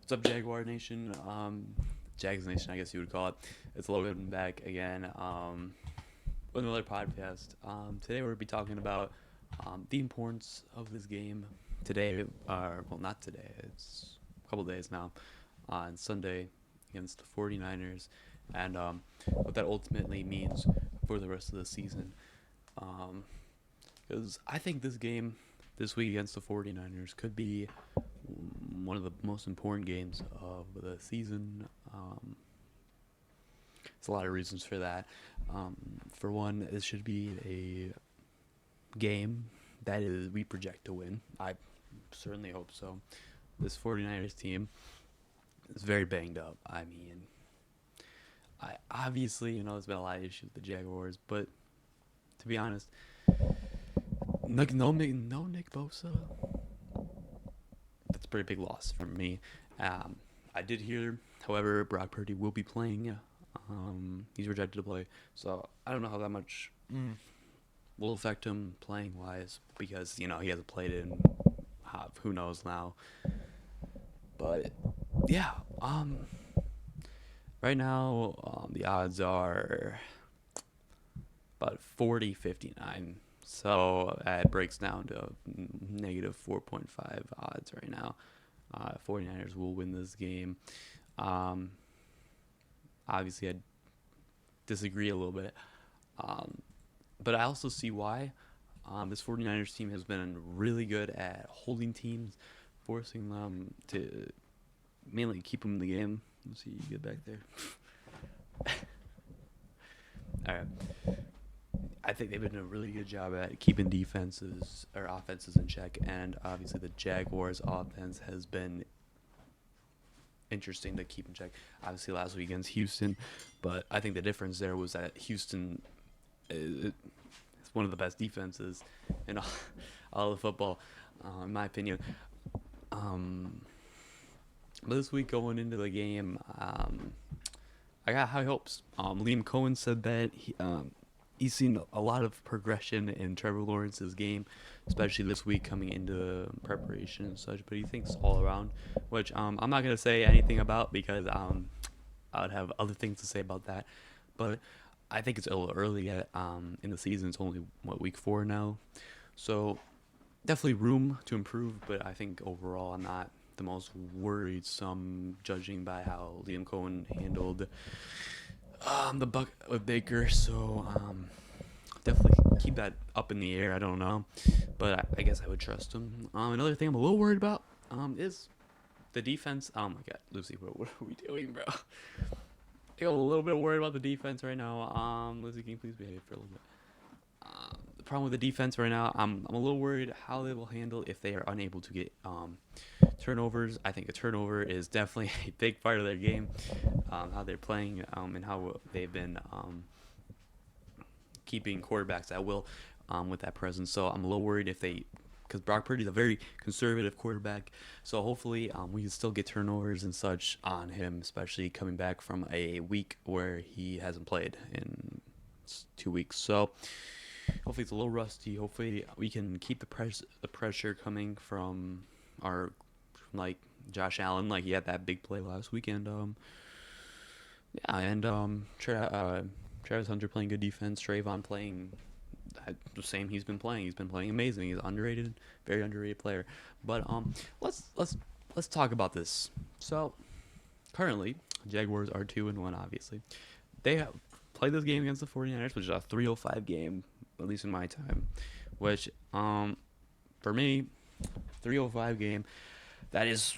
What's up, Jaguar Nation? Jags Nation, I guess you would call it. It's Logan back again with another podcast. Today we're going to be talking about the importance of this game today, well, not today, it's a couple days now, on Sunday against the 49ers, and what that ultimately means for the rest of the season. Because I think this game this week against the 49ers could be one of the most important games of the season. There's a lot of reasons for that. For one, it should be a game that is we project to win. I certainly hope so. This 49ers team is very banged up. I mean, I obviously, there's been a lot of issues with the Jaguars, but to be honest, no Nick Bosa. That's a pretty big loss for me. I did hear, however, Brock Purdy will be playing. He's projected to play, so I don't know how that much will affect him playing wise because he hasn't played in who knows now. But yeah, right now the odds are about 40-59. So it breaks down to negative 4.5 odds right now. 49ers will win this game. Obviously, I disagree a little bit. But I also see why. This 49ers team has been really good at holding teams, forcing them to mainly keep them in the game. Let's see you get back there. All right. I think they've been doing a really good job at keeping defenses or offenses in check, and obviously the Jaguars' offense has been interesting to keep in check. Obviously last week against Houston, but I think the difference there was that Houston is one of the best defenses in all of football, in my opinion. But this week going into the game, I got high hopes. Liam Cohen said that he's seen a lot of progression in Trevor Lawrence's game, especially this week coming into preparation and such. But he thinks all around, which I'm not gonna say anything about because I would have other things to say about that. But I think it's a little early yet in the season. It's only week 4 now, so definitely room to improve. But I think overall I'm not the most worried. Some judging by how Liam Cohen handled the buck with Baker, so definitely keep that up in the air. I don't know, but I guess I would trust him. Another thing I'm a little worried about is the defense. Oh my God, Lucy, what are we doing, bro? I'm a little bit worried about the defense right now. Lucy, can you please behave for a little bit? The problem with the defense right now, I'm a little worried how they will handle if they are unable to get turnovers. I think a turnover is definitely a big part of their game, how they're playing, and how they've been keeping quarterbacks at will with that presence. So I'm a little worried if they, because Brock Purdy is a very conservative quarterback. So hopefully we can still get turnovers and such on him, especially coming back from a week where he hasn't played in 2 weeks. So hopefully it's a little rusty. Hopefully we can keep the pressure coming from our like Josh Allen, like he had that big play last weekend. Yeah, and Travis Hunter playing good defense. Trayvon playing the same he's been playing. He's been playing amazing. He's underrated, very underrated player. But let's talk about this. So currently, Jaguars are 2-1. Obviously, they have played this game against the 49ers, which is a 3:05 game, at least in my time. Which for me, 3:05 game, that is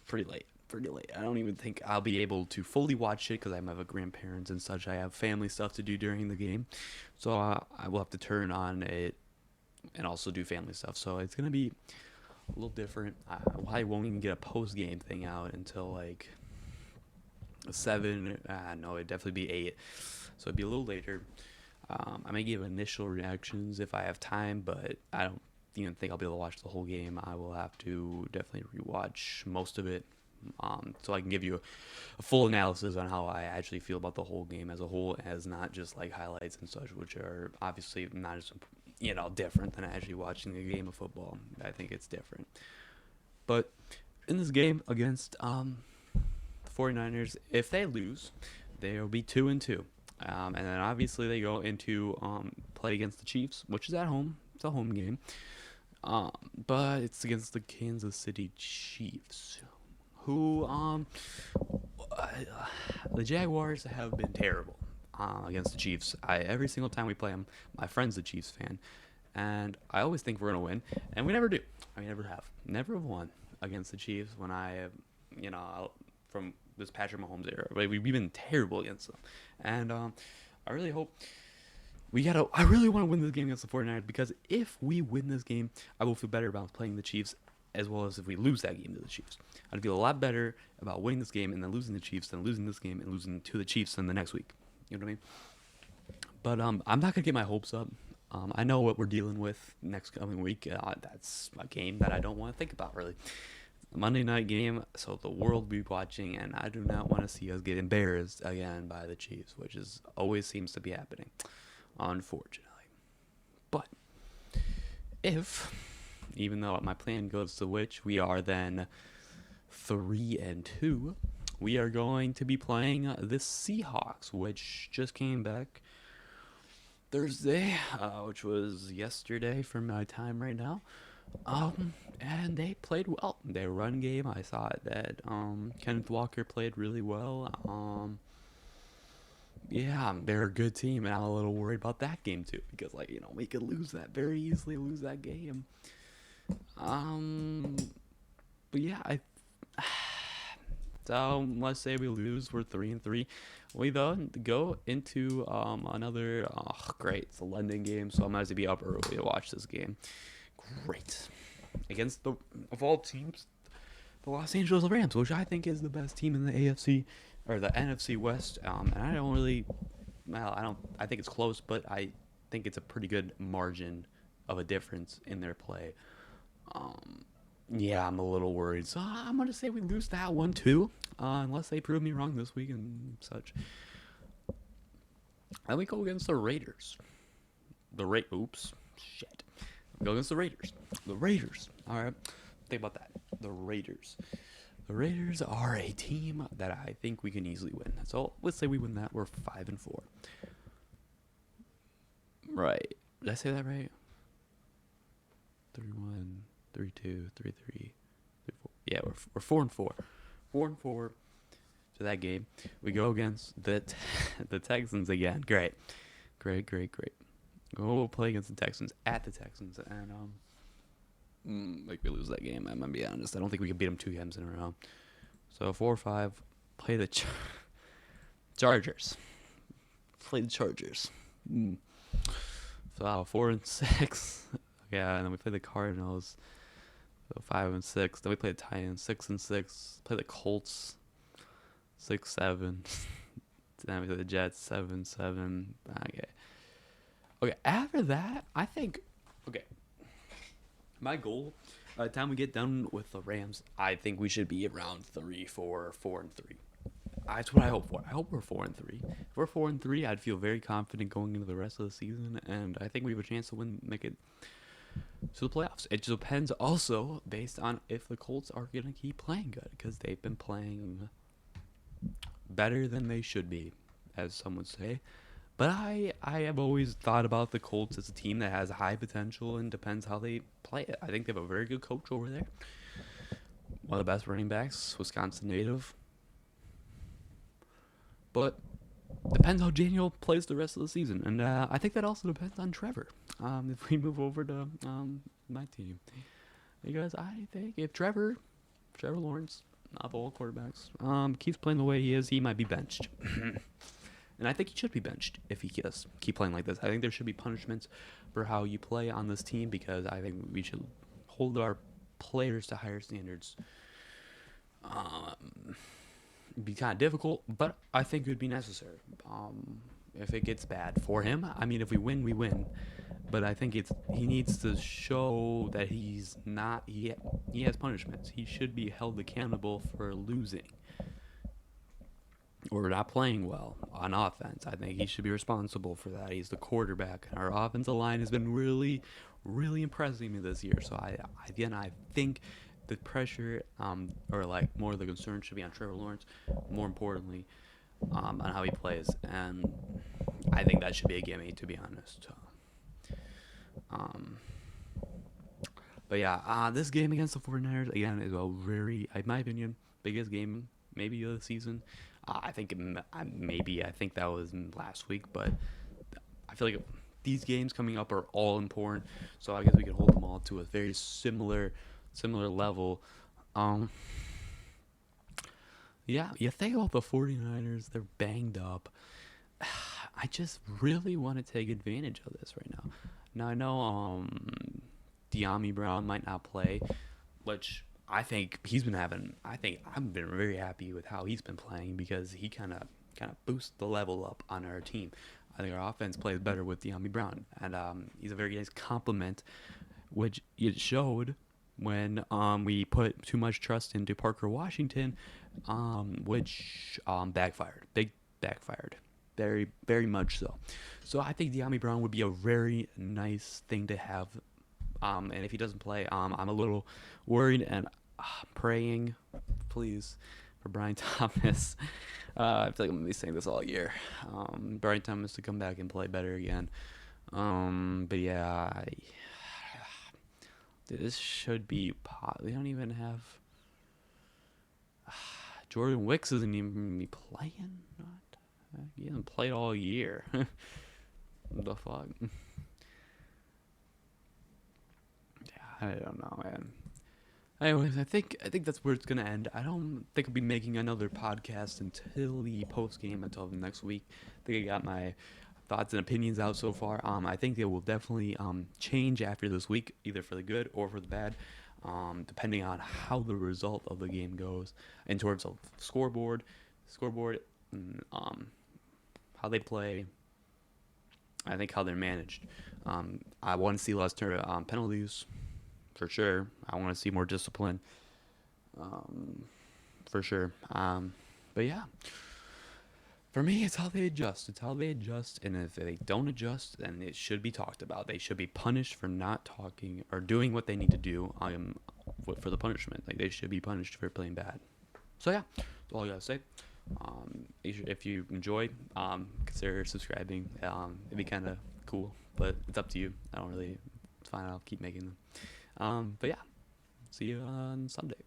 pretty late. Pretty late. I don't even think I'll be able to fully watch it because I have a grandparents and such. I have family stuff to do during the game, so I will have to turn on it and also do family stuff. So it's gonna be a little different. I won't even get a post game thing out until like 7. No, it'd definitely be 8. So it'd be a little later. I may give initial reactions if I have time, but I don't even think I'll be able to watch the whole game. I will have to definitely rewatch most of it, so I can give you a full analysis on how I actually feel about the whole game as a whole, as not just like highlights and such, which are obviously not as different than actually watching a game of football. I think it's different. But in this game against the 49ers, if they lose, they'll be 2-2. And then obviously they go into play against the Chiefs, which is at home. It's a home game. But it's against the Kansas City Chiefs, who the Jaguars have been terrible against the Chiefs. Every single time we play them, my friend's a Chiefs fan, and I always think we're gonna win, and we never do. I never have won against the Chiefs when from this Patrick Mahomes era. Like, we've been terrible against them, and I really hope. I really want to win this game against the 49ers, because if we win this game, I will feel better about playing the Chiefs, as well as if we lose that game to the Chiefs. I'd feel a lot better about winning this game and then losing the Chiefs than losing this game and losing to the Chiefs in the next week. You know what I mean? But I'm not going to get my hopes up. I know what we're dealing with next coming week. That's a game that I don't want to think about, really. Monday night game, so the world will be watching, and I do not want to see us get embarrassed again by the Chiefs, which always seems to be happening, unfortunately. But even though my plan goes to which, we are then 3-2, we are going to be playing the Seahawks, which just came back Thursday, which was yesterday for my time right now. And they played well. Their run game, I saw that Kenneth Walker played really well. Yeah, they're a good team, and I'm a little worried about that game too, because we could very easily lose that game. But yeah, so let's say we lose, we're 3-3. We then go into another. Oh, great! It's a London game, so I might as well be up early to watch this game. Great, against of all teams, the Los Angeles Rams, which I think is the best team in the AFC or the NFC West. And I think it's close, but I think it's a pretty good margin of a difference in their play. Yeah, I'm a little worried, so I'm gonna say we lose that one too, unless they prove me wrong this week and such. Then we go against the Raiders. Oops, shit. We go against the Raiders. The Raiders. All right, think about that. The Raiders. The Raiders are a team that I think we can easily win. So let's say we win that. We're 5-4. Right? Did I say that right? 3-1. 3-2, 3-3, 3-4. Yeah, we're 4-4. 4-4 to that game. We go against the Texans again. Great. We'll play against the Texans at the Texans, and we lose that game. I'm gonna be honest. I don't think we can beat them 2 games in a row. So 4-5. Play the Chargers. Play the Chargers. So 4-6. Yeah, and then we play the Cardinals. So 5-6. Then we play the Titans. 6-6. Play the Colts. 6-7. Then we play the Jets. 7-7. Okay. After that, I think. Okay. My goal, by the time we get done with the Rams, I think we should be around 3-4, 4-3. That's what I hope for. I hope we're 4-3. If we're 4-3, I'd feel very confident going into the rest of the season, and I think we have a chance to make it to the playoffs. It just depends also based on if the Colts are going to keep playing good, because they've been playing better than they should be, as some would say. But I have always thought about the Colts as a team that has high potential, and depends how they play it. I think they have a very good coach over there. One of the best running backs, Wisconsin native. But depends how Daniel plays the rest of the season. And I think that also depends on Trevor. If we move over to my team. Because I think if Trevor Lawrence, of all quarterbacks, keeps playing the way he is, he might be benched. And I think he should be benched if he does keep playing like this. I think there should be punishments for how you play on this team, because I think we should hold our players to higher standards. It'd be kind of difficult, but I think it would be necessary. If it gets bad for him, I mean, if we win, we win. But I think he needs to show that he's not. He has punishments. He should be held accountable for losing or not playing well on offense. I think he should be responsible for that. He's the quarterback. Our offensive line has been really, really impressing me this year. So I think the pressure, or like more of the concern should be on Trevor Lawrence, more importantly, on how he plays, and I think that should be a gimme, to be honest. Um, but yeah, this game against the 49ers again is a very, in my opinion, biggest game maybe of the season. I think maybe I think that was last week, but I feel like these games coming up are all important. So I guess we could hold them all to a very similar level. Um, yeah, you think about the 49ers, they're banged up. I just really want to take advantage of this right now. Now I know De'Ami Brown might not play, which I think he's been having. I think I've been very happy with how he's been playing because he kind of boosts the level up on our team. I think our offense plays better with De'Ami Brown, and he's a very nice compliment, which it showed when we put too much trust into Parker Washington, which backfired. Big backfired. Very, very much so. So I think De'Ami Brown would be a very nice thing to have. And if he doesn't play, I'm a little worried and praying, please, for Brian Thomas. I feel like I'm going to be saying this all year. Brian Thomas to come back and play better again. But yeah, this should be. They don't even have. Jordan Wicks isn't even be playing. He hasn't played all year. What the fuck? Yeah, I don't know, man. Anyways, I think that's where it's gonna end. I don't think I'll be making another podcast until the post game, until next week. I think I got my thoughts and opinions out so far. I think they will definitely change after this week, either for the good or for the bad, depending on how the result of the game goes in terms of scoreboard, and, how they play. I think how they're managed. I want to see less penalties, for sure. I want to see more discipline, for sure. But yeah, for me, it's how they adjust. It's how they adjust, and if they don't adjust, then it should be talked about. They should be punished for not talking or doing what they need to do. For the punishment, like they should be punished for playing bad. So yeah, that's all I gotta say. If you enjoyed, consider subscribing. It'd be kind of cool, but it's up to you. I don't really. It's fine. I'll keep making them. But yeah, see you on Sunday.